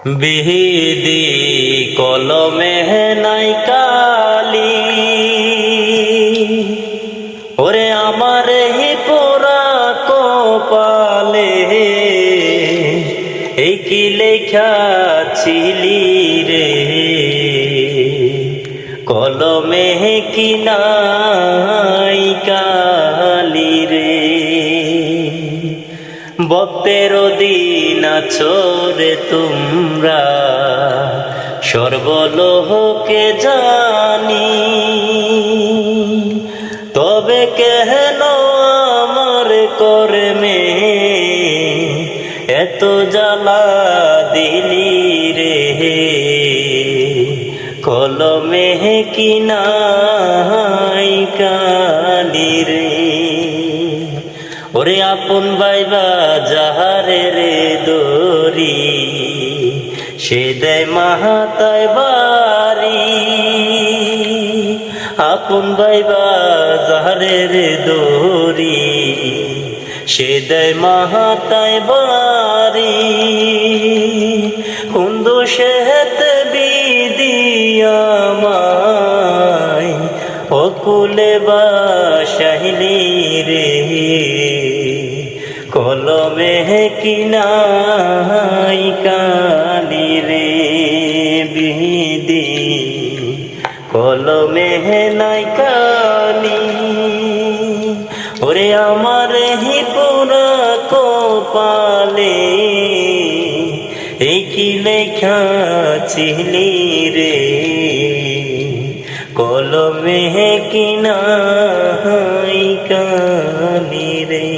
বিহিদি কলমে নাই কালি, ওরে আমার হি পোড়া কপালে এই কি লেখা ছিলি রে, কলমে কি নাই কালি রে। ভক্তের দিন আছো রে তোমরা, সর্বলোকে জানি, তবে কেন আমার কর্মে এত জ্বালা দিলি রে, কলমে কি নাই কালি রে। ওরে আপন ভাইবা যাহারে রে দরি, সে দেয় মাহাতায় বাড়ি। আপন ভাইবা যাহারে রে দরি, সে দেয় মাহাতায় বাড়ি। কুন্দু সেহেতে বিদিয়ামায় অকুলে বাসাইলি রে, কলমে কি নাই কালি রে। বিধি কলমে নাই কালি, ওরে আমার হি পোড়া কপালে এই কি লেখা ছিলি রে, কলমে কি নাই কালি রে।